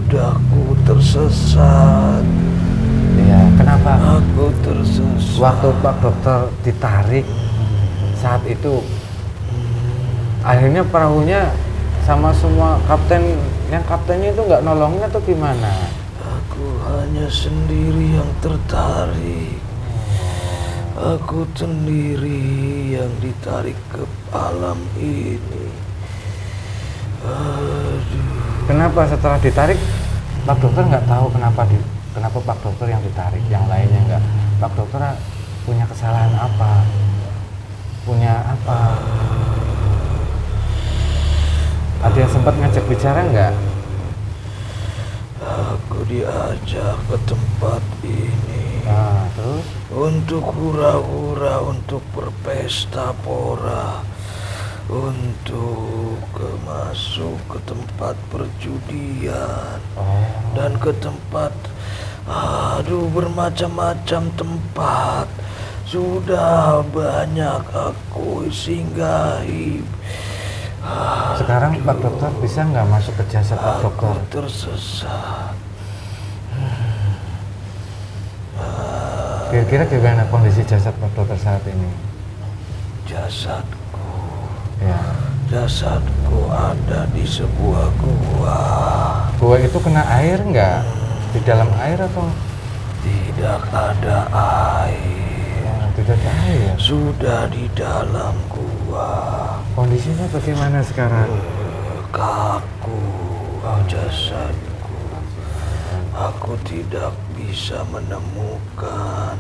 Sudahku tersesat. Iya, kenapa? Aku tersesat. Waktu Pak Dokter ditarik saat itu, akhirnya perahunya sama semua kaptennya itu nggak nolongin atau gimana? Aku hanya sendiri yang tertarik. Aku sendiri yang ditarik ke alam ini. Aduh. Kenapa setelah ditarik Pak Dokter nggak tahu kenapa Pak Dokter yang ditarik, yang lainnya nggak? Pak Dokter punya kesalahan apa? Punya apa? Ada yang sempat ngajak bicara nggak? Aku diajak ke tempat ini Terus? untuk hura-hura, untuk berpesta pora, untuk masuk ke tempat perjudian dan ke tempat, bermacam-macam tempat. Sudah banyak aku singgahi. Sekarang Pak Dokter bisa nggak masuk ke jasad Pak Dokter? Aku tersesat. Kira-kira gimana kondisi jasad Pak Dokter saat ini? Jasadku, Ya. jasadku ada di sebuah gua. Gua itu kena air nggak? Di dalam air atau? Tidak ada air. Tidak ada air. Sudah di dalam gua. Kondisinya bagaimana sekarang? Kaku jasadku. Aku tidak bisa menemukan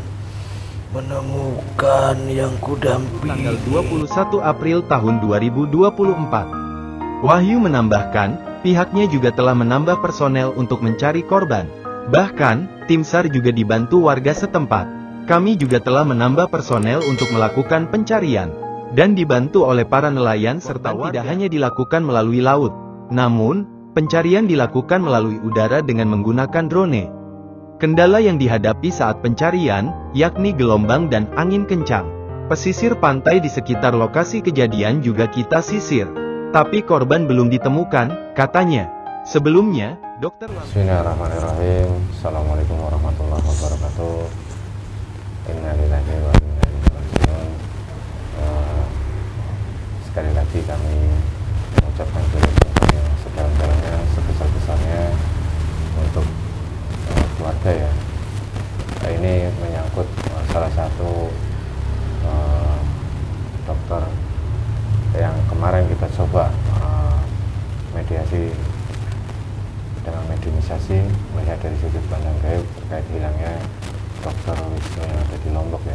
yang kudampingi. Tanggal 21 April tahun 2024. Wahyu menambahkan, pihaknya juga telah menambah personel untuk mencari korban. Bahkan, tim SAR juga dibantu warga setempat. Kami juga telah menambah personel untuk melakukan pencarian dan dibantu oleh para nelayan serta tidak hanya dilakukan melalui laut, namun pencarian dilakukan melalui udara dengan menggunakan drone. Kendala yang dihadapi saat pencarian, yakni gelombang dan angin kencang. Pesisir pantai di sekitar lokasi kejadian juga kita sisir, tapi korban belum ditemukan, katanya. Sebelumnya, Dokter Bismillahirrahmanirrahim. Assalamualaikum warahmatullahi wabarakatuh. Innalillahi wa inna ilaihi raji'un. Sekali lagi kami mengucapkan terima kasih yang sedalam-dalamnya, sebesar-besarnya untuk keluarga ya. Nah, ini menyangkut salah satu dokter yang kemarin kita coba mediasi dengan mediumisasi, melihat dari sudut pandang gaib terkait hilangnya Dokter Wisnu yang ada di Lombok ya.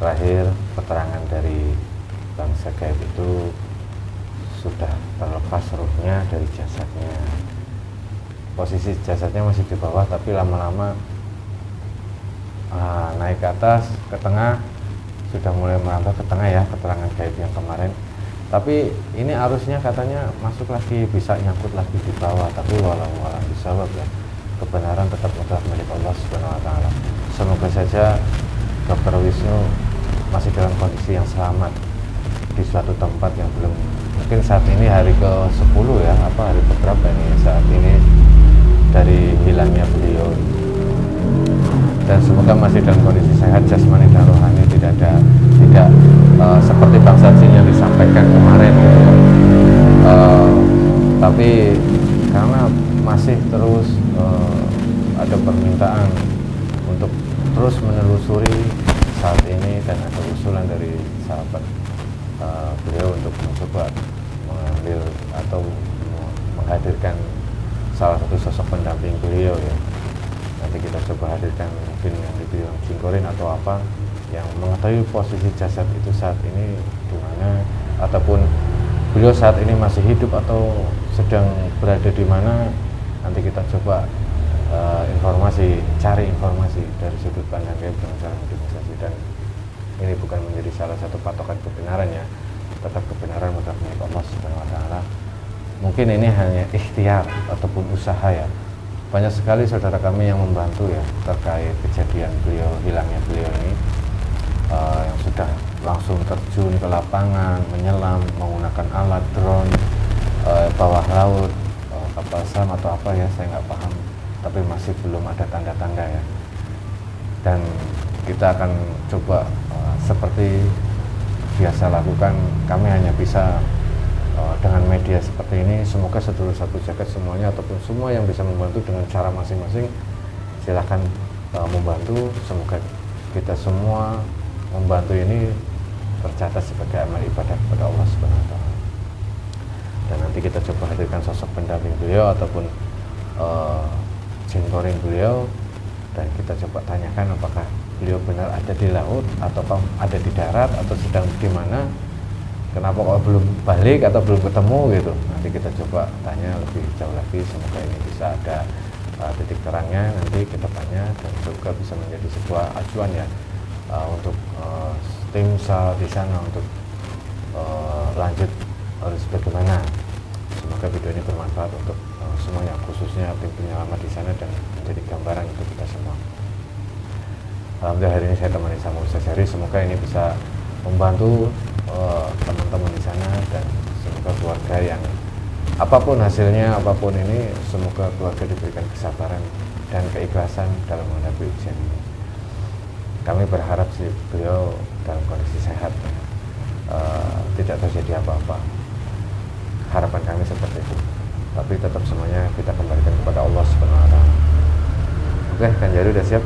Terakhir keterangan dari bangsa gaib itu sudah terlepas ruhnya dari jasadnya. Posisi jasadnya masih di bawah, tapi lama-lama naik ke atas, ke tengah, sudah mulai merambah ke tengah ya, keterangan gaib yang kemarin. Tapi ini arusnya katanya masuk lagi, bisa nyangkut lagi di bawah, tapi walau bisawab ya, kebenaran tetap mutlak milik Allah Subhanahu wa Ta'ala. Semoga saja Dokter Wisnu masih dalam kondisi yang selamat di suatu tempat yang belum, mungkin saat ini hari ke-10 ya, hari keberapa ini saat ini dari hilangnya beliau, dan semoga masih dalam kondisi sehat jasmani dan rohani, tidak seperti bangsa jin yang disampaikan kemarin gitu ya. Tapi karena masih terus ada permintaan untuk terus menelusuri saat ini, dan ada usulan dari sahabat beliau untuk mencoba mengambil atau menghadirkan salah satu sosok pendamping beliau ya. Nanti kita coba hadirkan mungkin yang dibilang Jingkorin atau apa, yang mengetahui posisi jasad itu saat ini di mana, ataupun beliau saat ini masih hidup atau sedang berada di mana. Nanti kita coba cari informasi dari sudut pandang gaib dengan cara mediumisasi. Dan ini bukan menjadi salah satu patokan kebenaran ya, tetap kebenaran mutlak milik Allah Subhanahu wa Ta'ala. Mungkin ini hanya ikhtiar ataupun usaha ya. Banyak sekali saudara kami yang membantu ya terkait kejadian hilangnya beliau ini, yang sudah langsung terjun ke lapangan, menyelam menggunakan alat drone, bawah laut, balsam atau apa ya, saya nggak paham, tapi masih belum ada tanda-tanda ya. Dan kita akan coba seperti biasa lakukan, kami hanya bisa dengan media seperti ini. Semoga sedulur satu jagat semuanya ataupun semua yang bisa membantu dengan cara masing-masing, silahkan membantu. Semoga kita semua membantu ini tercatat sebagai amal ibadah kepada Allah Subhanahu wa Ta'ala. Dan nanti kita coba hadirkan sosok pendamping beliau ataupun jintoring beliau, dan kita coba tanyakan apakah beliau benar ada di laut atau ada di darat atau sedang di mana, kenapa kok belum balik atau belum ketemu gitu. Nanti kita coba tanya lebih jauh lagi. Semoga ini bisa ada titik terangnya nanti ke depannya, dan juga bisa menjadi sebuah acuan ya untuk tim SAL di sana untuk lanjut harus bagaimana. Semoga video ini bermanfaat untuk semuanya, khususnya tim penyelamat di sana, dan menjadi gambaran untuk kita semua. Alhamdulillah hari ini saya temani sama Ustaz Heri. Semoga ini bisa membantu teman-teman di sana, dan semoga keluarga yang apapun hasilnya, apapun ini, semoga keluarga diberikan kesabaran dan keikhlasan dalam menghadapi ujian ini. Kami berharap sih beliau dalam kondisi sehat, tidak terjadi apa-apa. Harapan kami seperti itu. Tapi tetap semuanya kita kembalikan kepada Allah Subhanahu wa Ta'ala. Oke, Kang Jaru udah siap?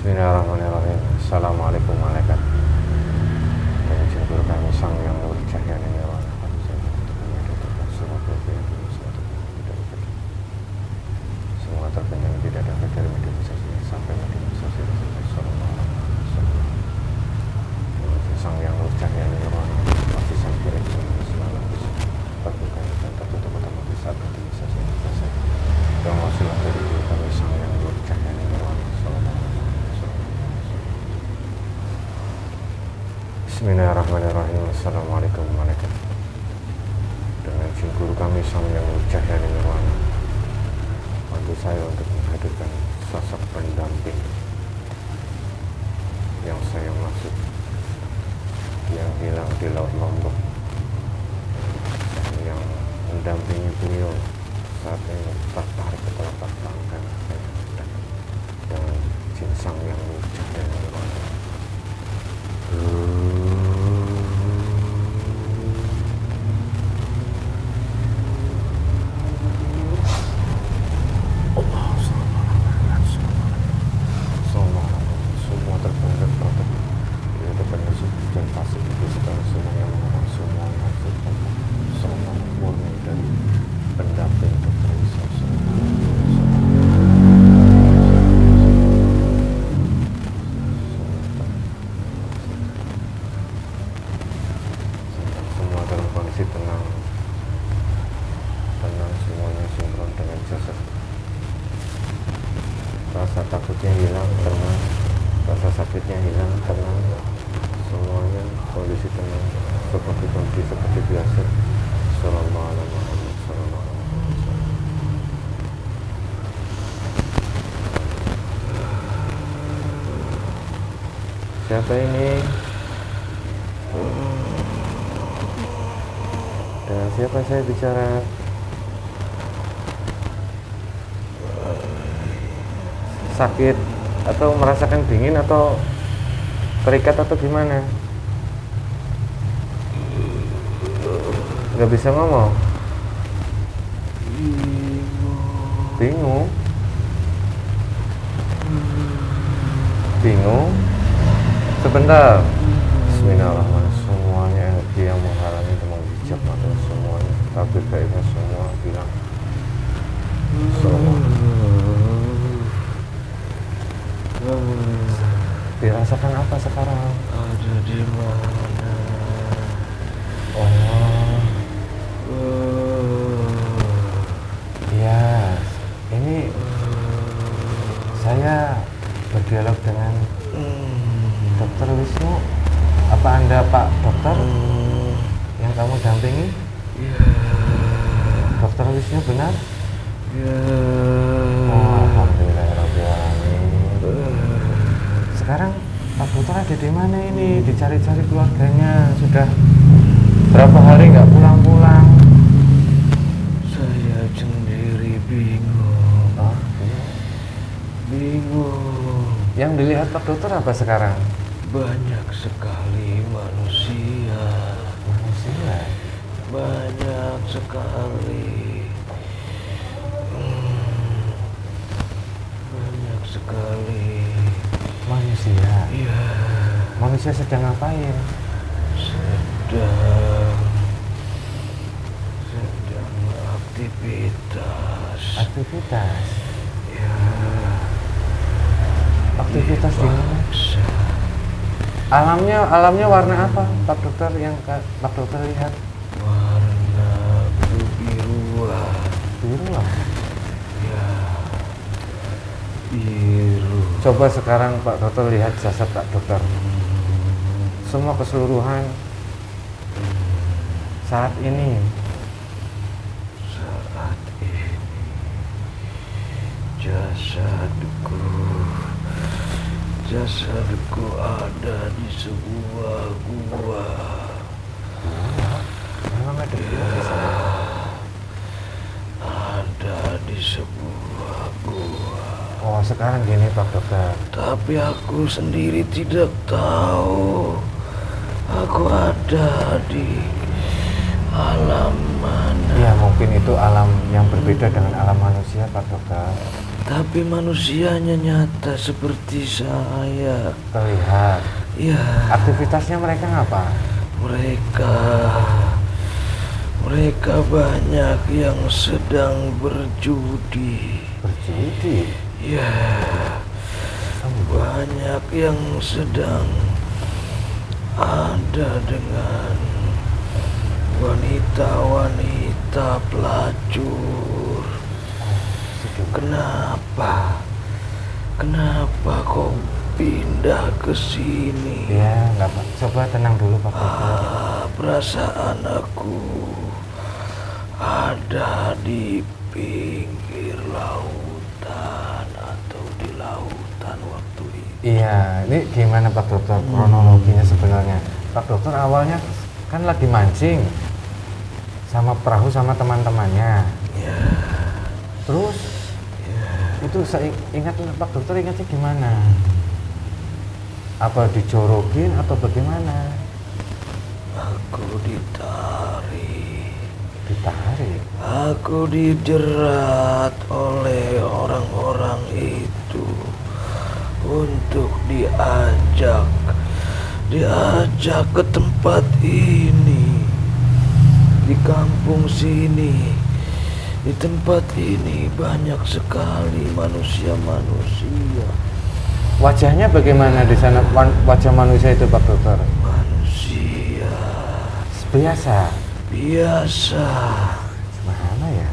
Bismillahirrahmanirrahim. Assalamualaikum warahmatullahi wabarakatuh. Dan izin guru kami sang yang nur cahaya nirwana. Semua terpenuhi tidak ada dari media sosial sampai media sosial. Sang yang nur cahaya nirwana. Pasti sang kira selalu terbuka dan tertutup otomatis saat media sosial selesai. Dan wasilah dari guru kami sang yang nur cahaya nirwana. Bismillahirrahmanirrahim. Assalamualaikum warahmatullahi wabarakatuh. Dengan izin guru kami sang yang cahaya nirwana, bantu saya untuk menghadirkan sosok pendamping yang saya maksud, yang hilang di laut Lombok, yang mendampingi beliau saat ini tertarik ke telapak tangan saya, dengan izin sang yang cahaya nirwana. Rasa takutnya hilang, tenang. Rasa sakitnya hilang, tenang. Semuanya kondisi tenang, seperti kondisi seperti biasa. Sallallahu alaihi wasallam. Siapa ini? Dan siapa saya bicara? Sakit atau merasakan dingin atau terikat atau gimana? Gak bisa ngomong? Bingung? Bingung? Sebentar. Bismillahirrahmanirrahim. Semuanya energi yang menghalangi dan menghijab mata semuanya, tabir gaibnya semua bilang semua. Dirasakan apa sekarang? Ada di mana? Oh, ya, ini saya berdialog dengan Dokter Wisnu. Apa Anda Pak Dokter yang kamu dampingi? Iya. Dokter Wisnu benar? Iya. Oh, alhamdulillahirabbil alamin. Sekarang Pak Dokter ada di mana ini? Dicari-cari keluarganya. Sudah Pak Dokter apa sekarang? Banyak sekali manusia. Manusia. Banyak sekali. Banyak sekali. Manusia. Ya, Manusia sedang ngapain? sedang aktivitas. Aktivitas. Ya, Aktivitas di mana? dipaksa. Alamnya warna apa, Pak Dokter yang Pak Dokter lihat? Warna kebiruan. Biru lah. Ya, biru. Coba sekarang Pak Dokter lihat jasad Pak Dokter. Semua keseluruhan saat ini. Saat ini jasadku ada di sebuah gua. Memang ada di sana. Ada di sebuah gua. Oh, sekarang gini Pak Dokter. Tapi aku sendiri tidak tahu. Aku ada di alam mana. Ya mungkin itu alam yang berbeda dengan alam manusia Pak Dokter. Tapi manusianya nyata seperti saya. Terlihat. Ya, Aktivitasnya mereka ngapa? mereka banyak yang sedang berjudi. Berjudi. Ya, banyak yang sedang ada dengan wanita-wanita pelacur. Kenapa kau pindah ke sini? Ya, nggak Pak. Coba tenang dulu Pak Dokter. Perasaan aku ada di pinggir lautan atau di lautan waktu itu. Iya, ini gimana Pak Dokter kronologinya sebenarnya? Pak Dokter awalnya kan lagi mancing sama perahu sama teman-temannya. Ya, Terus itu saya ingat Pak Dokter ingatnya gimana? Apa dijorokin atau bagaimana? aku ditarik. Ditarik. Aku dijerat oleh orang-orang itu untuk diajak ke tempat ini, di kampung sini. Di tempat ini banyak sekali manusia-manusia. Wajahnya bagaimana di sana wajah manusia itu Pak Dokter? Manusia Biasa. biasa. Mana ya?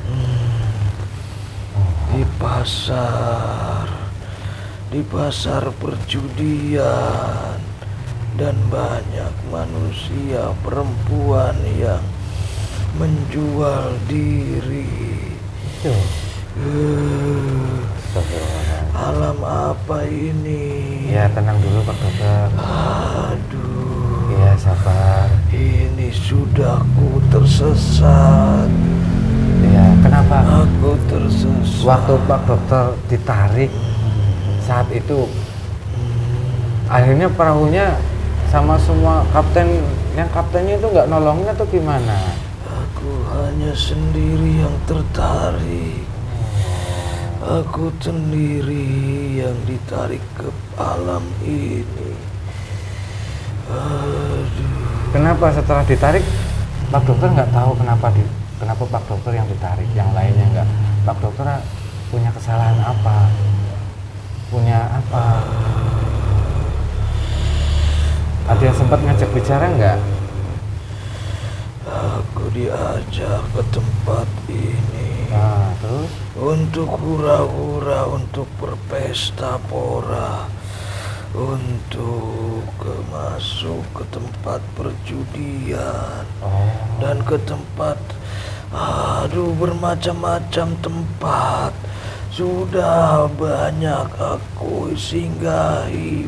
Di pasar perjudian, dan banyak manusia perempuan yang menjual diri. Itu. Astagfirullahaladzim. Alam apa ini? Ya tenang dulu Pak Dokter. Aduh, Ya sabar. ini sudah ku tersesat. Ya kenapa? Aku tersesat. Waktu Pak Dokter ditarik saat itu akhirnya perahunya sama semua yang kaptennya itu nggak nolongnya atau gimana? Aku hanya sendiri yang tertarik. Aku sendiri yang ditarik ke alam ini. Aduh. Kenapa setelah ditarik Pak Dokter nggak tahu kenapa Pak Dokter yang ditarik, yang lainnya nggak? Pak Dokter punya kesalahan apa? Punya apa? Ada yang sempat ngajak bicara nggak? Aku diajak ke tempat ini Nah, terus? untuk hura-hura, untuk berpesta pora, untuk masuk ke tempat perjudian, dan ke tempat, bermacam-macam tempat. Sudah banyak aku singgahi.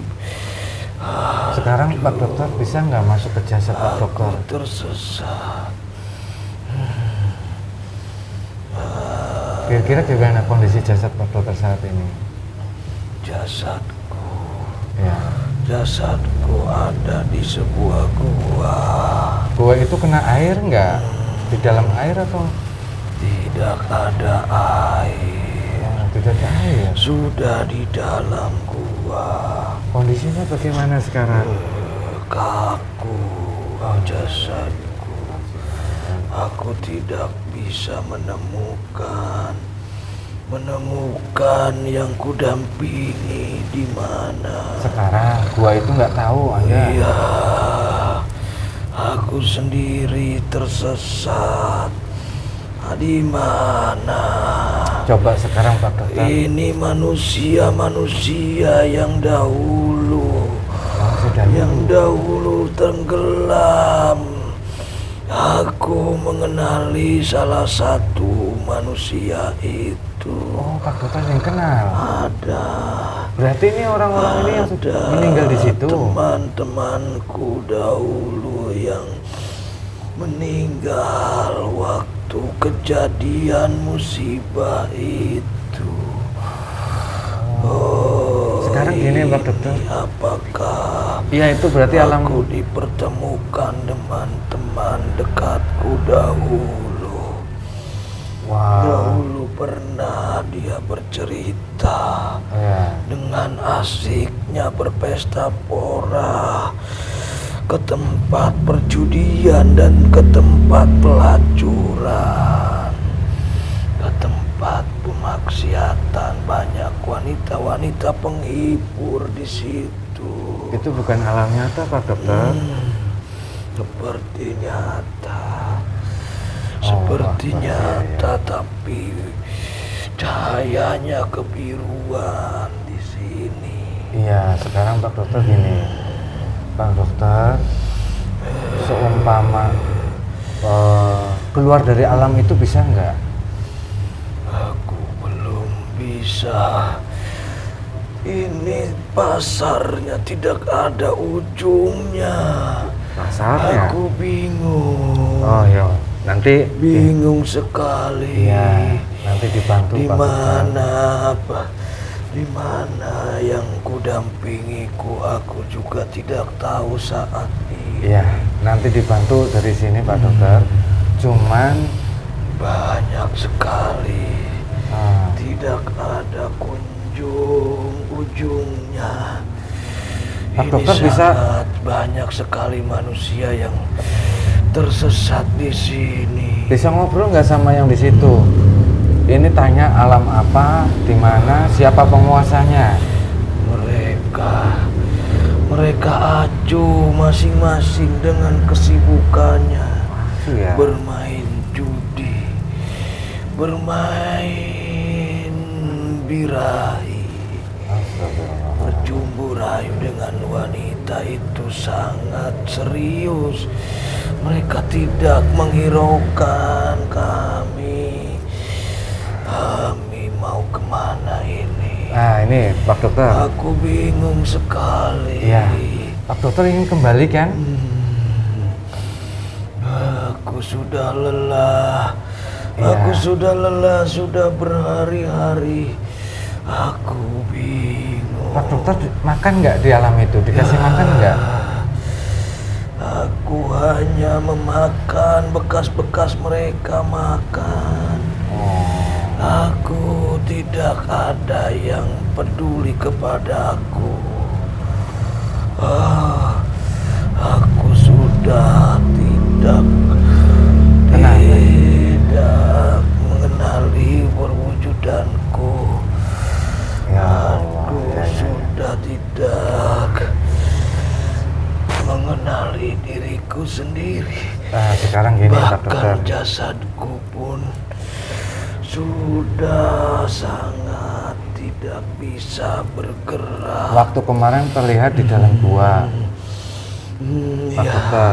Sekarang Pak Dokter bisa nggak masuk ke jasad Pak Aku Dokter? tersesat. Kira-kira gimana kondisi jasad Pak Dokter saat ini? Jasadku Ya. Jasadku ada di sebuah gua. Gua itu kena air nggak? Di dalam air atau? Tidak ada air. Oh, tidak ada air. Sudah di dalam gua. Kondisinya bagaimana sekarang? Kaku jasadku. Aku tidak bisa menemukan yang kudampingi di mana. Sekarang gua itu nggak tahu Anda. Iya, aku sendiri tersesat. Di mana? Coba sekarang Pak Dokter. Ini manusia yang dahulu, yang dahulu tenggelam. Aku mengenali salah satu manusia itu. Oh, Pak Dokter yang kenal. Ada. Berarti ini orang-orang ini yang sudah meninggal di situ. Teman-temanku dahulu yang meninggal waktu kejadian musibah itu. Oh, sekarang gini Pak Dokter. Apakah Iya, itu berarti alam. aku dipertemukan teman-teman dekatku dahulu. Wow. Dahulu pernah dia bercerita Ya. dengan asiknya berpesta pora ke tempat perjudian dan ke tempat pelacuran, ke tempat pemaksiatan. Banyak wanita-wanita penghibur di situ. Itu bukan alam nyata Pak Dokter. Seperti nyata, Oh, seperti Pak, nyata, iya. tapi cahayanya kebiruan di sini. Iya, sekarang Pak Dokter gini. Pak Dokter, seumpama keluar dari alam itu bisa nggak? Aku belum bisa. Ini pasarnya tidak ada ujungnya. Pasarnya? Aku bingung. Oh iya, nanti Bingung sekali. Iya, nanti dibantu Di Pak Dokter. mana apa? Di mana yang kudampingiku, aku juga tidak tahu saat ini. Iya, nanti dibantu dari sini Pak Dokter. Cuman Banyak sekali. ah, Tidak ada kunjung ujungnya. Pak Ini Dokter bisa- sangat banyak sekali manusia yang tersesat di sini. bisa ngobrol nggak sama yang di situ? Ini tanya alam apa, di mana, siapa penguasanya? Mereka acuh masing-masing dengan kesibukannya. Iya. Bermain judi, bermain birahi, Astagfirullah. berjumbu rayu dengan wanita itu sangat serius. Mereka tidak menghiraukan kami. Kami mau kemana ini? Nah ini Pak Dokter. Aku bingung sekali. Iya. Pak Dokter ingin kembali kan? Aku sudah lelah. Iya. Aku sudah lelah, sudah berhari-hari. Aku bingung. Pak Dokter makan nggak di alam itu? Dikasih makan nggak? Aku hanya memakan bekas-bekas mereka makan. Oh. Aku tidak ada yang peduli kepadaku. Aku sudah tidak mengenali perwujudanku. Ya Allah. Aku Ya, ya, ya. sudah tidak mengenali diriku sendiri. Nah, sekarang gini Pak Dokter. Bahkan jasadku pun sudah sangat tidak bisa bergerak. Waktu kemarin terlihat di dalam gua. Pak Ya, Dokter.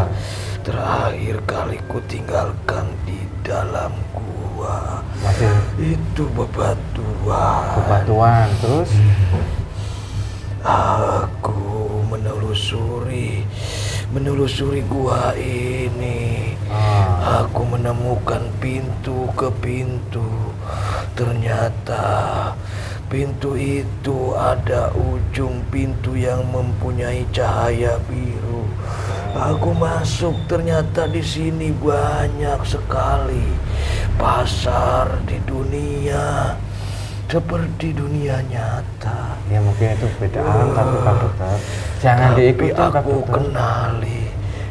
terakhir kali ku tinggalkan di dalam gua Masih itu bebatuan. bebatuan terus. Aku menelusuri gua ini. Aku menemukan pintu ke pintu. Ternyata Pintu itu ada ujung pintu yang mempunyai cahaya biru. Aku masuk, ternyata di sini banyak sekali pasar di dunia, seperti dunia nyata. Ya mungkin itu beda alam tapi Pak Dokter jangan Tapi diikuti Pak aku Dokter. kenali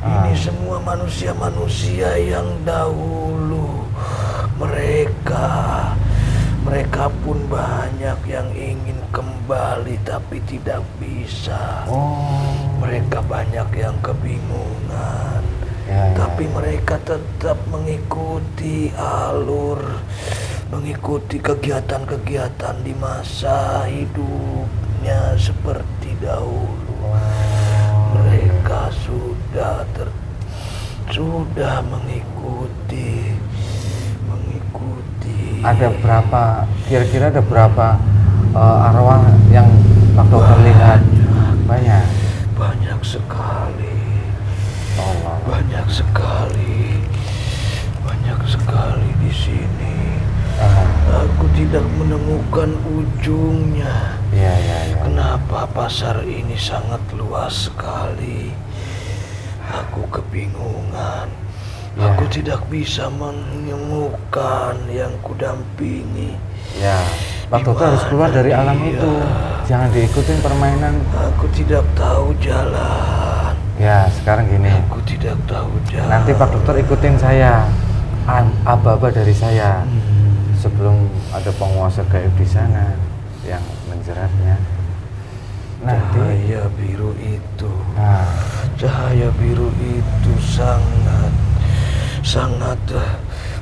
ini semua manusia-manusia yang dahulu. Mereka pun banyak yang ingin kembali tapi tidak bisa. Mereka banyak yang kebingungan. Tapi mereka tetap mengikuti alur, mengikuti kegiatan-kegiatan di masa hidupnya seperti dahulu. Mereka sudah mengikuti. Ada berapa, kira-kira ada berapa arwah yang Pak Dokter lihat? Banyak. Banyak sekali. Allah. Banyak sekali di sini. Aku tidak menemukan ujungnya. Ya. Kenapa pasar ini sangat luas sekali? Aku kebingungan. Ya. Aku tidak bisa menemukan yang kudampingi. Ya, Pak Dokter harus keluar dari alam itu. Jangan diikutin permainan. Aku tidak tahu jalan. Ya, sekarang gini. Aku tidak tahu jalan. Nanti Pak Dokter ikutin saya. Aba-aba dari saya. Sebelum ada penguasa gaib di sana yang menjeratnya. Nanti Cahaya biru itu. Nah, Cahaya biru itu sangat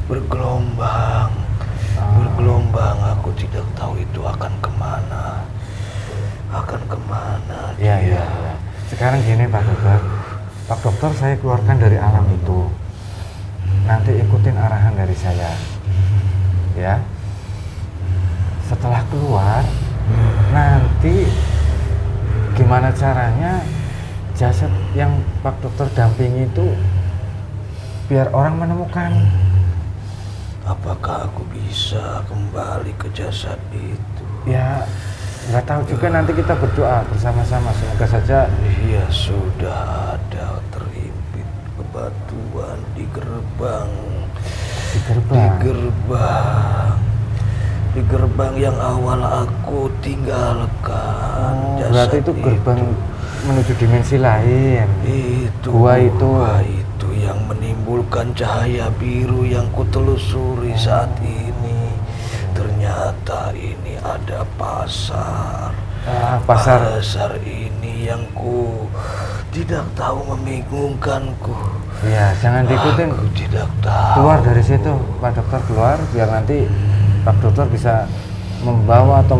bergelombang. Aku tidak tahu itu akan kemana. Ya. Sekarang gini Pak Dokter. Pak Dokter saya keluarkan dari alam itu. Nanti ikutin arahan dari saya. Ya. Setelah keluar, nanti gimana caranya jasad yang Pak Dokter dampingi itu biar orang menemukan. Apakah aku bisa kembali ke jasad itu? Ya, nggak tahu juga, nanti kita berdoa bersama-sama. Semoga saja. Iya, sudah ada terimpit bebatuan di gerbang. Di gerbang yang awal aku tinggalkan. Berarti itu gerbang menuju dimensi lain. Gua itu yang menimbulkan cahaya biru yang kutelusuri saat ini. Ternyata ini ada pasar. Pasar ini yang tidak tahu, membingungkanku. Ya, jangan diikutin. Aku tidak tahu. Keluar dari situ, Pak Dokter, keluar biar nanti Pak Dokter bisa membawa atau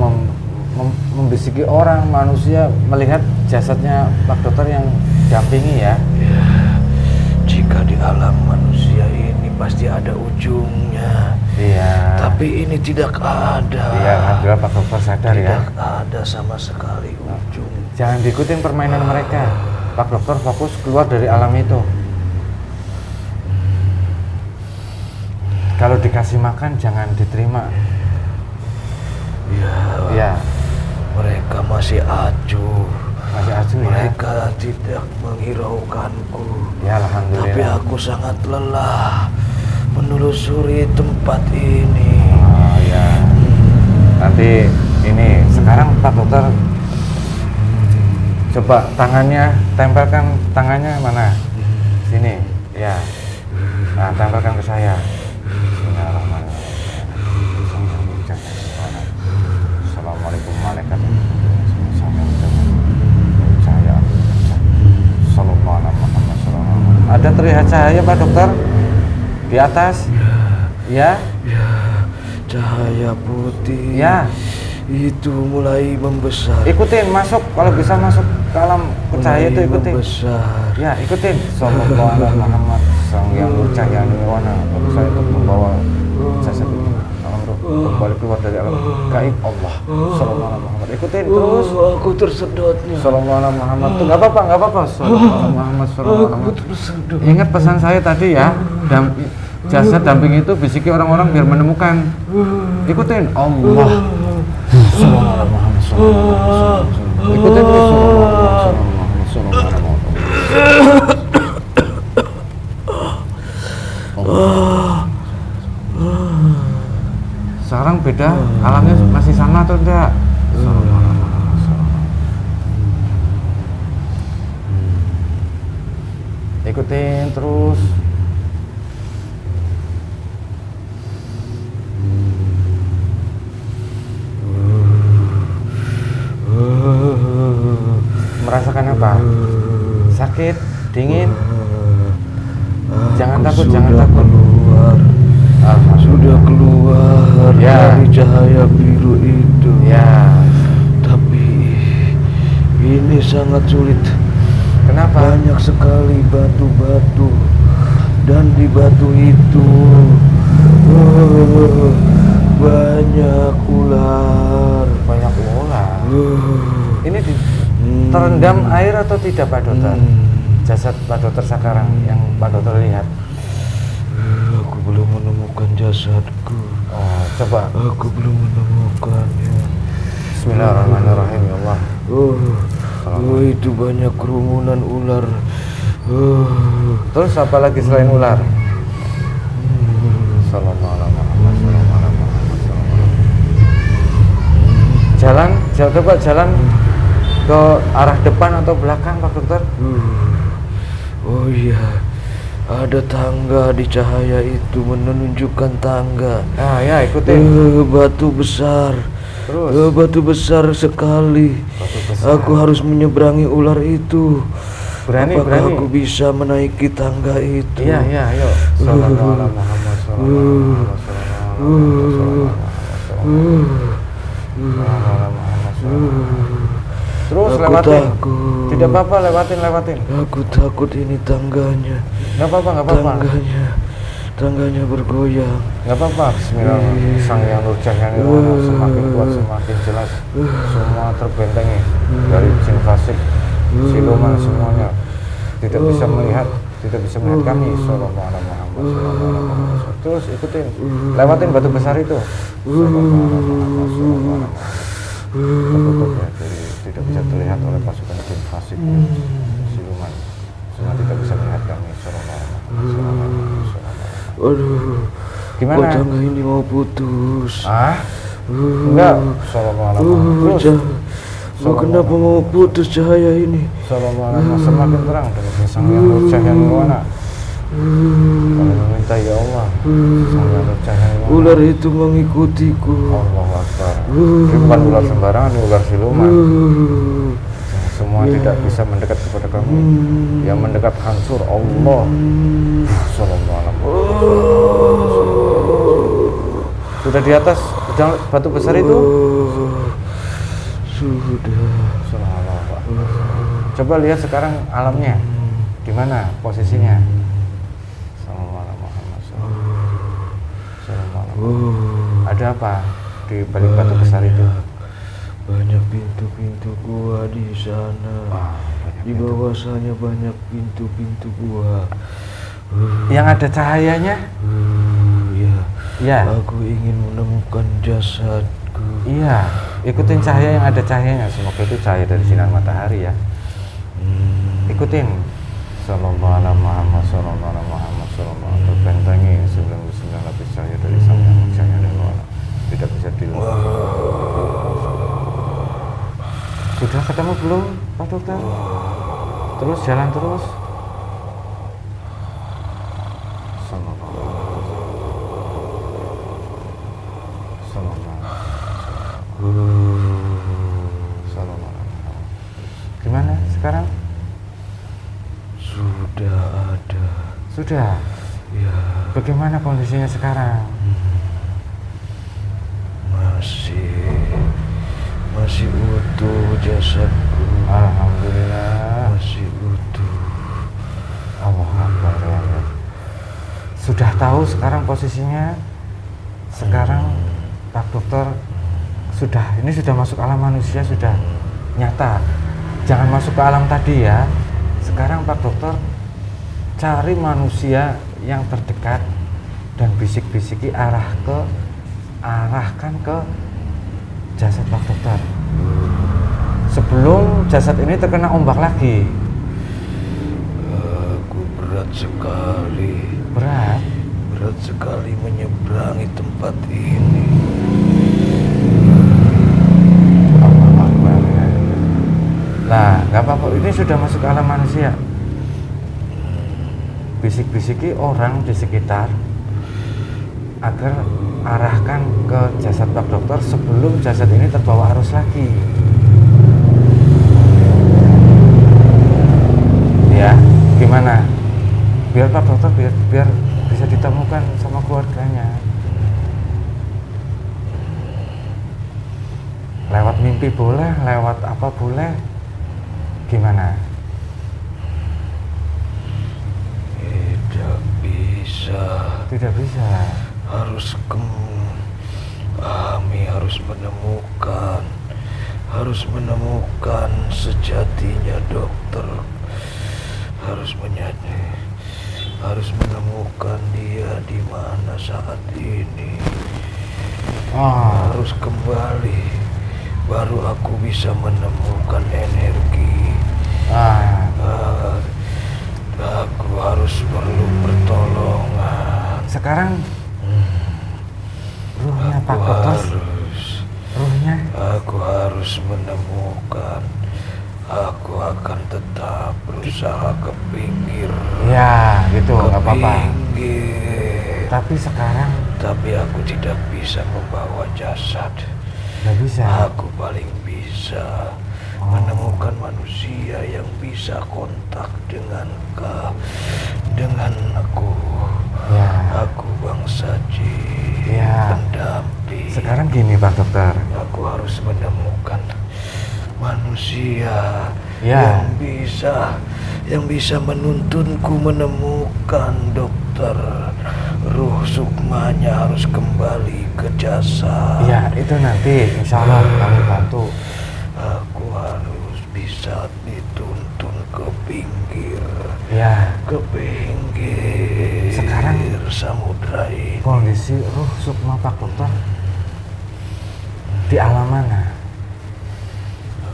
membisiki orang, manusia melihat jasadnya Pak Dokter yang dampingi ya. Jika di alam manusia ini pasti ada ujungnya. Iya. Tapi ini tidak ada. Iya, alhamdulillah Pak Dokter sadar ya. Tidak ada sama sekali ujung. Jangan diikutin permainan mereka. Pak Dokter fokus keluar dari alam itu. Kalau dikasih makan jangan diterima. Ya. Mereka masih acuh. Ya. Mereka tidak menghiraukanku. Ya, alhamdulillah. Tapi aku sangat lelah menelusuri tempat ini. Ya. Nanti ini sekarang Pak Dokter coba tangannya, tempelkan tangannya mana? Sini. Ya. Nah, tempelkan ke saya. Assalamualaikum warahmatullahi wabarakatuh. Ada terlihat cahaya Pak Dokter di atas. Ya. Cahaya putih. Ya. Itu mulai membesar. Ikutin, masuk, kalau bisa masuk ke alam cahaya itu ikutin. Membesar. Ya, ikutin. Sallallahu alaihi Muhammad, sang yang cahaya nirwana. Kalau saya untuk membawa jasad itu alam roh kembali keluar dari alam gaib Allah. Sallallahu alaihi Muhammad. Ikutin terus. Aku tersedotnya. Sallallahu alaihi Muhammad. Tuh enggak apa-apa. Sallallahu alaihi Muhammad, sallallahu alaihi Muhammad. Ingat pesan saya tadi ya. Jasad damping itu bisiki orang-orang biar menemukan. Ikutin Allah. Sallallahu Muhammad sallallahu. Ikutin terus sallallahu. Sekarang beda, alamnya masih sama atau enggak? Ikutin terus. Merasakan apa? Sakit, dingin? Jangan takut, jangan takut. Sudah keluar Ya. dari cahaya biru itu. Ya. Tapi ini sangat sulit. Kenapa? Banyak sekali batu-batu, dan di batu itu banyak ular. Banyak ular. Ini terendam air atau tidak, Pak Dokter? Jasad Pak Dokter sekarang yang Pak Dokter lihat. Aku belum menemukan jasadku. Oh, coba. Aku belum menemukannya. Bismillahirrahmanirrahim, ya Allah. Itu banyak kerumunan ular. Terus apa lagi selain ular? Sallallahu alaihi wasallam. Jalan, coba jalan ke arah depan atau belakang, Pak Dokter? Oh iya, ada tangga di cahaya itu menunjukkan tangga. Ah ya, ikutin. Batu besar. Terus. Batu besar sekali. Batu besar. Aku harus menyeberangi ular itu. Berani, Apakah berani. aku bisa menaiki tangga itu? Iya, iya, ayo. Sallallahu alaihi Muhammad Terus Aku lewatin. takut. Tidak apa-apa, lewatin. Aku takut ini tangganya. Nggak apa-apa. Tangganya bergoyang. Nggak apa-apa. Bismillahirrahmanirrahim. Sang yang nurjahnya semakin kuat, semakin jelas. Semua terbentengi dari jin fasik, siluman, semuanya tidak bisa melihat kami. Sallallahu alaihi Muhammad. Terus ikutin, lewatin batu besar itu. Sallallahu alaihi Muhammad. Tertutup ya, jadi tidak bisa terlihat oleh pasukan jin fasik, siluman. Semua tidak bisa melihat kami. Sallallahu alaihi Muhammad. Aduh, Gimana? kok tangga ini mau putus? Enggak. Sallallahu alaihi Muhammad. Terus. Kenapa mau putus cahaya ini? Sallallahu alaihi Wasallam. Semakin terang dengan sang yang nurjah yang nirwana. Kami meminta ya Allah, sang yang nurjah yang nirwana. Ular itu mengikutiku. Allahu Akbar. Ini bukan ular sembarangan, ini ular siluman. Semua tidak bisa mendekat kepada kami. Yang mendekat hancur Allah. Sallallahu alaihi Wasallam. Sudah di atas batu besar itu? Sudah. Coba lihat sekarang alamnya, di mana posisinya? Ada apa di balik batu besar itu? Banyak pintu-pintu gua di sana. Di bawah sana banyak pintu-pintu gua. Yang ada cahayanya? Ya. Ya. Aku ingin menemukan jasadku. Iya. Ikutin cahaya yang ada cahayanya. Semoga itu cahaya dari sinar matahari ya. Ikutin. Sallallahu alaihi Muhammad, sallallahu alaihi Muhammad, sallallahu alaihi terbentengi 99 lapis cahaya dari sang yang cahaya dari luar. Tidak bisa dilihat. Sudah ketemu belum, Pak Dokter? Terus jalan terus. Gimana sekarang? Sudah ada. Sudah. Ya, Bagaimana kondisinya sekarang? masih utuh jasadku. Alhamdulillah. Masih utuh. Allah Akbar ya Allah. Sudah tahu sekarang posisinya? Sekarang Pak Dokter ini sudah masuk alam manusia, sudah nyata. Jangan masuk ke alam tadi ya. Sekarang Pak Dokter cari manusia yang terdekat dan bisik-bisiki arahkan ke jasad Pak Dokter sebelum jasad ini terkena ombak lagi. Aku berat sekali menyeberangi tempat ini. Lah, nggak apa-apa, ini sudah masuk ke alam manusia. Bisik-bisiki orang di sekitar agar arahkan ke jasad Pak Dokter sebelum jasad ini terbawa arus lagi. Ya, gimana? Biar Pak Dokter biar bisa ditemukan sama keluarganya. Lewat mimpi boleh, lewat apa boleh. Gimana? Tidak bisa. Kami harus menemukan sejatinya dokter. Harus menemukan dia di mana saat ini. Harus kembali, baru aku bisa menemukan energi. Aku harus perlu pertolongan. Sekarang ruhnya Pak Dokter, ruhnya aku harus menemukan. Aku akan tetap berusaha ke pinggir. Ya, gitu, nggak apa-apa. Tapi aku tidak bisa membawa jasad. Nggak bisa. Aku paling bisa menemukan manusia yang bisa kontak dengan aku. Ya. Aku bangsa jin, Ya. pendamping. Sekarang gini Pak Dokter. Aku harus menemukan manusia Ya. yang bisa menuntunku menemukan dokter. Ruh sukmanya harus kembali ke jasad. Ya, itu nanti insya Allah kami bantu. Aku harus bisa dituntun ke pinggir. Ya. Ke pinggir. Sekarang samudra ini. Kondisi ruh sukma Pak Dokter di alam mana?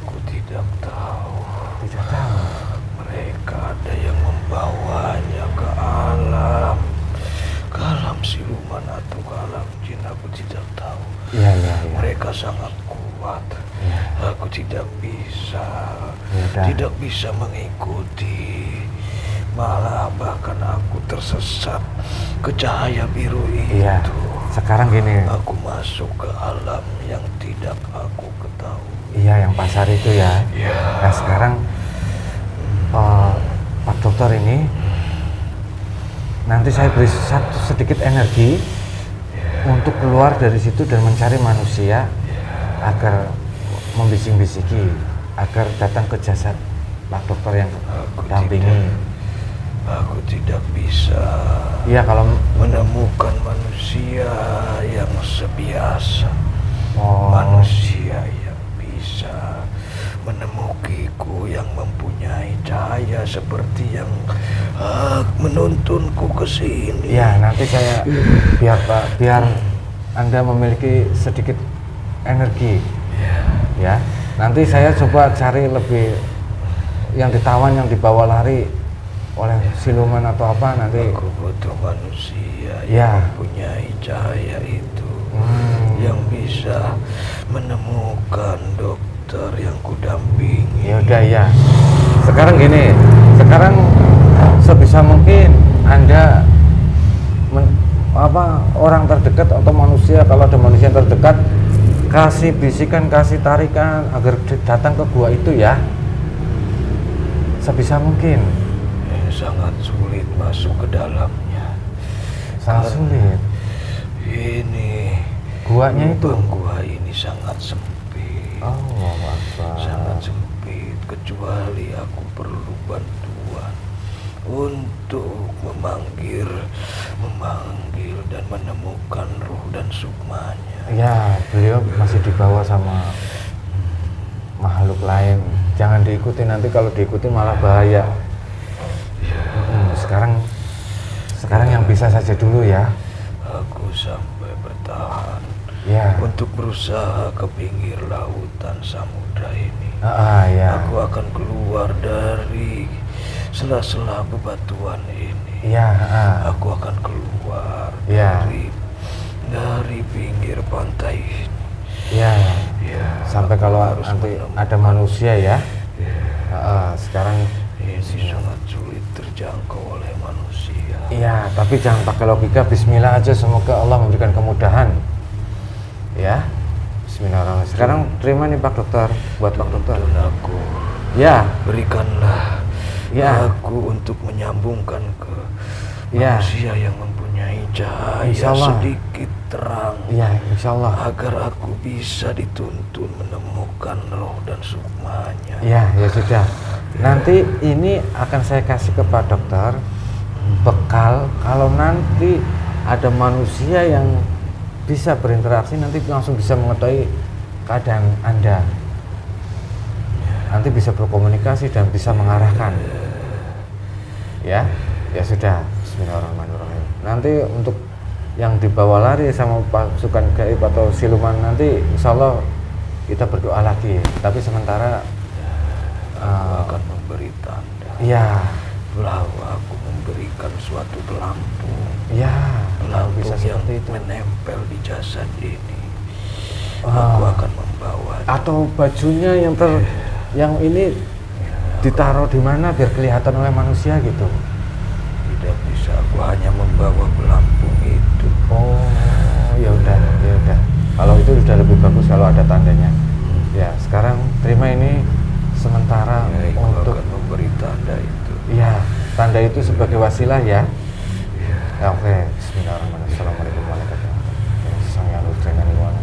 Aku tidak tahu. Tidak tahu. Mereka ada yang membawanya ke alam siluman atau ke alam jin. Aku tidak tahu. Iya. Mereka sangat kuat. Ya. Aku tidak Yaudah. bisa mengikuti. Malah bahkan aku tersesat ke cahaya biru itu. Iya. Sekarang gini. Aku masuk ke alam yang tidak aku ketahui. Iya, yang pasar itu ya. Ya. Nah sekarang Pak Dokter ini nanti saya beri sedikit energi untuk keluar dari situ dan mencari manusia agar membisik-bisiki agar datang ke jasad Pak Dokter yang dampingi. Aku tidak bisa menemukan manusia yang sebiasa. Manusia yang bisa menemukiku, yang mempunyai cahaya seperti yang menuntunku ke sini. Ya, nanti saya biar Anda memiliki sedikit energi. Ya. Nanti saya coba cari lebih yang ditawan, yang dibawa lari oleh siluman atau apa nanti. Aku butuh manusia Ya. yang mempunyai cahaya itu, yang bisa menemukan dokter yang kudampingi. Ya udah ya. Sekarang gini, sebisa mungkin Anda orang terdekat atau manusia, kalau ada manusia yang terdekat, kasih bisikan, kasih tarikan agar datang ke gua itu ya. Sebisa mungkin. Sangat sulit masuk ke dalamnya. Sangat sulit. Ini Guanya itu. Gua ini sangat sempit. Oh, sangat sempit. Kecuali aku perlu bantuan untuk memanggil dan menemukan ruh dan sukmanya. Ya, beliau masih dibawa sama makhluk lain. Jangan diikuti, nanti kalau diikuti malah bahaya. Sekarang yang bisa saja dulu ya. Aku sampai bertahan Ya. untuk berusaha ke pinggir lautan samudra ini. Ya. Aku akan keluar dari sela-sela bebatuan ini. Ya. Aku akan keluar Ya. dari pinggir pantai ini. Ya. Ya, Sampai aku kalau harus nanti menemukan- ada manusia ya. Ya, Sekarang ini sangat sulit terjangkau oleh manusia. iya, tapi jangan pakai logika. Bismillah aja, semoga Allah memberikan kemudahan. Ya. Bismillahirrahmanirrahim. Sekarang terima nih Pak Dokter, buat Pak Dokter. Tuntun aku, Ya. berikanlah Ya. aku untuk menyambungkan ke Ya. manusia yang mempunyai cahaya Insya Allah. sedikit terang, Ya, insya Allah. agar aku bisa dituntun menemukan roh dan sukmanya. Ya, ya sudah. Nanti ini akan saya kasih ke Pak Dokter bekal kalau nanti ada manusia yang bisa berinteraksi, nanti langsung bisa mengetahui keadaan Anda. Nanti bisa berkomunikasi dan bisa mengarahkan. Ya, ya sudah. Bismillahirrahmanirrahim. Nanti untuk yang dibawa lari sama pasukan gaib atau siluman, nanti insya Allah kita berdoa lagi. Tapi sementara Aku akan memberi tanda ya, bahwa aku memberikan suatu pelampung, ya, kalau pelampung bisa yang seperti itu. menempel di jasad ini. Ah. Aku akan membawa Atau bajunya yang ini ditaruh di mana biar kelihatan oleh manusia gitu. tidak bisa. Aku hanya membawa pelampung itu. Oh, ya udah, ya udah. Kalau itu sudah lebih bagus kalau ada tandanya. Ya, sekarang terima ini sementara Ya, aku untuk akan memberi tanda itu. ya, tanda itu sebagai wasilah ya. Ya, oke. Bismillahirrahmanirrahim. Assalamualaikum warahmatullahi wabarakatuh. Sang yang dengan iwana.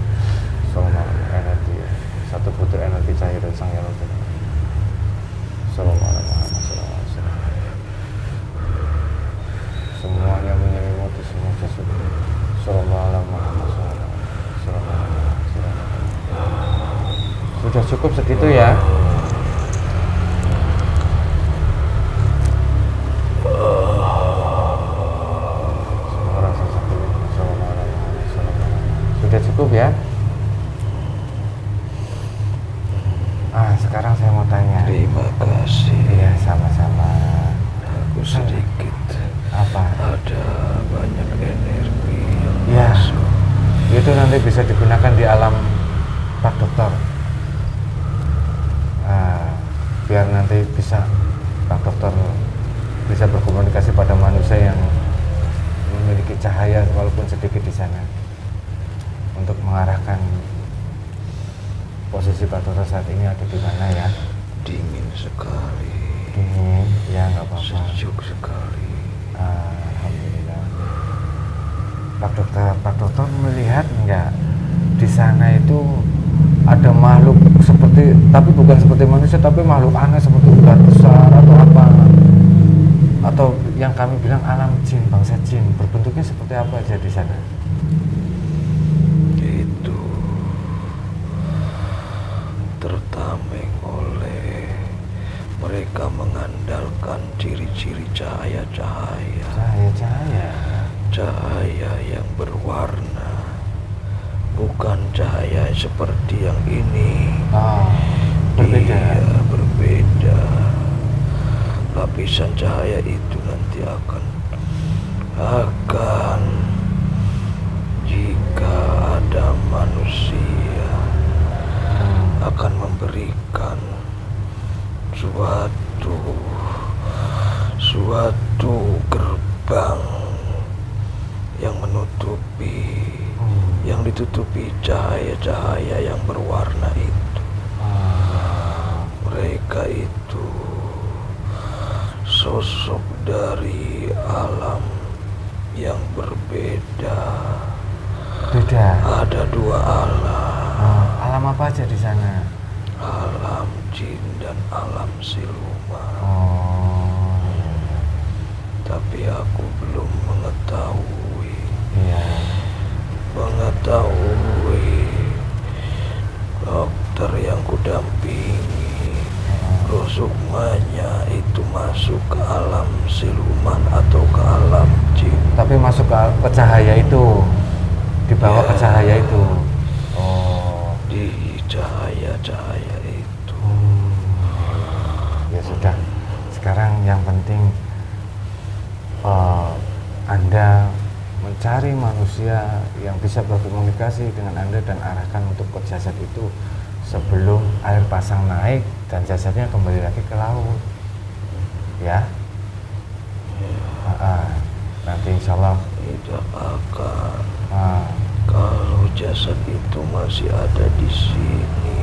Assalamualaikum energi. Satu putri energi cair dan sang yang dengan. Assalamualaikum warahmatullahi wabarakatuh. Semuanya menyelimuti semua jasad. Assalamualaikum warahmatullahi wabarakatuh. Sudah cukup segitu ya. Sudah cukup ya. Sekarang saya mau tanya. Terima kasih. Iya, sama-sama. Aku sedikit Apa? ada banyak energi yang Ya, masuk. itu nanti bisa digunakan di alam Pak Dokter. Biar nanti bisa Pak Dokter bisa berkomunikasi pada manusia yang memiliki cahaya walaupun sedikit di sana untuk mengarahkan posisi Pak Dokter saat ini ada di mana ya. Dingin sekali, Dingin, ya nggak apa-apa. sejuk sekali. Alhamdulillah. Pak Dokter melihat nggak di sana itu ada makhluk seperti, tapi bukan seperti manusia, tapi makhluk aneh seperti ular besar atau apa, atau yang kami bilang alam jin, bangsa jin, berbentuknya seperti apa aja di sana? Itu tertameng oleh mereka mengandalkan ciri-ciri cahaya-cahaya. Cahaya yang berwarna, bukan cahaya seperti yang ini. Berbeda. Iya, berbeda. Lapisan cahaya itu nanti akan jika ada manusia akan memberikan suatu gerbang yang ditutupi cahaya-cahaya yang berwarna itu. Mereka itu sosok dari alam yang berbeda. Beda. Ada dua alam. Alam apa aja di sana? Alam jin dan alam siluman. Tapi aku belum mengetahui dokter yang kudampingi roh sukmanya itu masuk ke alam siluman atau ke alam jin. Tapi masuk ke cahaya itu, dibawa Ya. ke cahaya itu. cahaya-cahaya itu. Ya sudah, sekarang yang penting Anda mencari manusia yang bisa berkomunikasi dengan Anda dan arahkan untuk ke jasad itu sebelum air pasang naik dan jasadnya kembali lagi ke laut, ya. Nanti insya Allah Tidak akan. Kalau jasad itu masih ada di sini,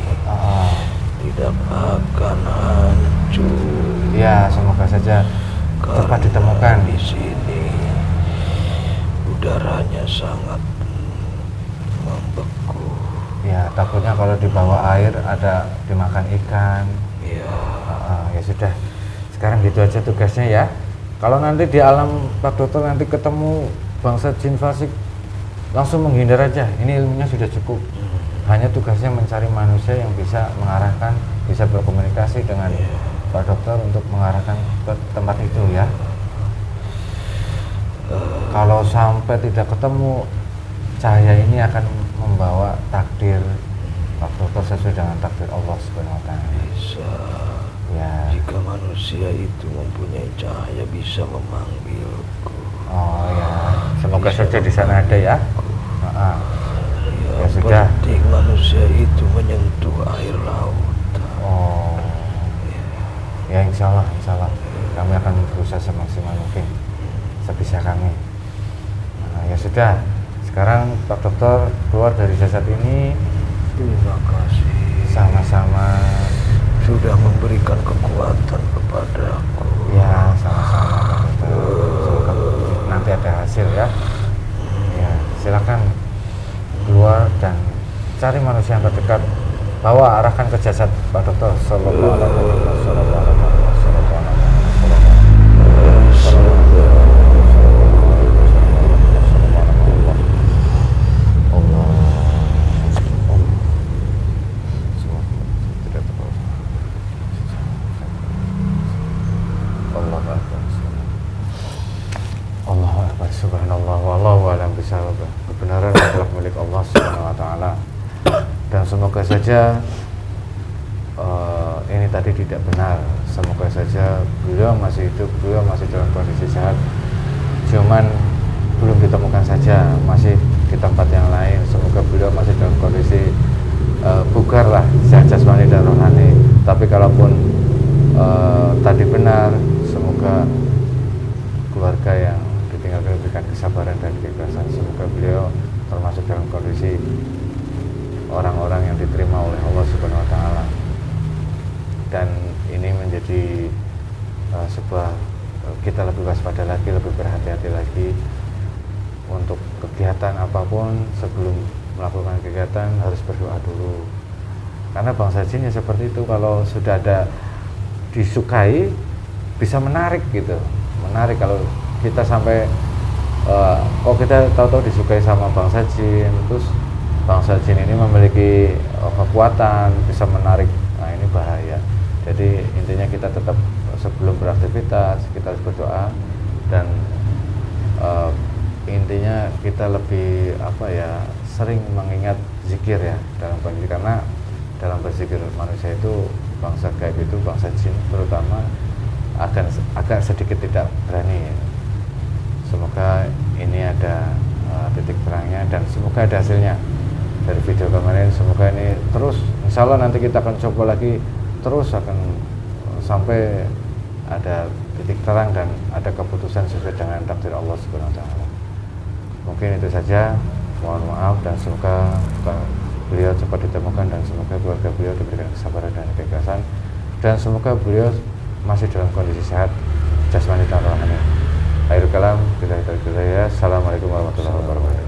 tidak akan hancur. ya, semoga saja cepat ditemukan. Di sini udaranya sangat membeku. Ya, takutnya kalau di bawah air ada dimakan ikan. Ya, Ya sudah, sekarang gitu aja tugasnya ya. Kalau nanti di alam Pak Dokter nanti ketemu bangsa jin fasik, langsung menghindar aja. Ini ilmunya sudah cukup. Hanya tugasnya mencari manusia yang bisa mengarahkan, bisa berkomunikasi dengan Pak Dokter untuk mengarahkan ke tempat itu ya. Kalau sampai tidak ketemu, cahaya ini akan membawa takdir Pak Dokter sesuai dengan takdir Allah Subhanahu wa taala. bisa. Ya. Jika manusia itu mempunyai cahaya bisa memanggilku. Oh ya, semoga saja di sana ada ya. Ya Yang sudah. penting manusia itu menyentuh air laut. Oh. Ya insya Allah kami akan berusaha semaksimal mungkin sebisa kami. Ya sudah, sekarang Pak Dokter keluar dari jasad ini. Terima kasih. Sama-sama. Sudah memberikan kekuatan kepadaku. Ya, sama-sama Pak Dokter. Semoga nanti ada hasil ya. Ya, silakan keluar dan cari manusia yang terdekat. Bawa arahkan ke jasad Pak Dokter. Sallallahu alaihi wasallam. Subhanallah, wallahu a'lam bishawab. Kebenaran adalah milik Allah Subhanahu wa taala. Dan semoga saja ini tadi tidak benar. Semoga saja beliau masih hidup, beliau masih dalam kondisi sehat. Cuman belum ditemukan saja, masih di tempat yang lain. Semoga beliau masih dalam kondisi bugar lah, sehat jasmani dan rohani. Tapi kalaupun tadi benar, semoga keluarga yang ditinggalkan diberikan kesabaran dan keikhlasan. Semoga beliau termasuk dalam kondisi orang-orang yang diterima oleh Allah Subhanahu wa taala. Dan ini menjadi sebuah kita lebih waspada lagi, lebih berhati-hati lagi untuk kegiatan apapun. Sebelum melakukan kegiatan harus berdoa dulu, karena bangsa jin ya seperti itu, kalau sudah ada disukai bisa menarik gitu, menarik. Kalau kita sampai kok kita tahu-tahu disukai sama bangsa jin, terus bangsa jin ini memiliki kekuatan bisa menarik, nah ini bahaya. Jadi intinya kita tetap sebelum beraktivitas kita harus berdoa, dan intinya kita lebih sering mengingat zikir ya dalam kondisi, karena dalam berzikir manusia itu, bangsa gaib itu, bangsa jin terutama agak sedikit tidak berani. Semoga ini ada titik terangnya dan semoga ada hasilnya dari video kemarin. Semoga ini terus, insya Allah nanti kita akan coba lagi terus, akan sampai ada titik terang dan ada keputusan sesuai dengan takdir Allah Subhanahu wa taala. Mungkin itu saja, mohon maaf, dan semoga beliau cepat ditemukan dan semoga keluarga beliau diberikan kesabaran dan keikhlasan, dan semoga beliau masih dalam kondisi sehat jasmani dan rohani. Akhirul kalam, Assalamualaikum warahmatullahi wabarakatuh.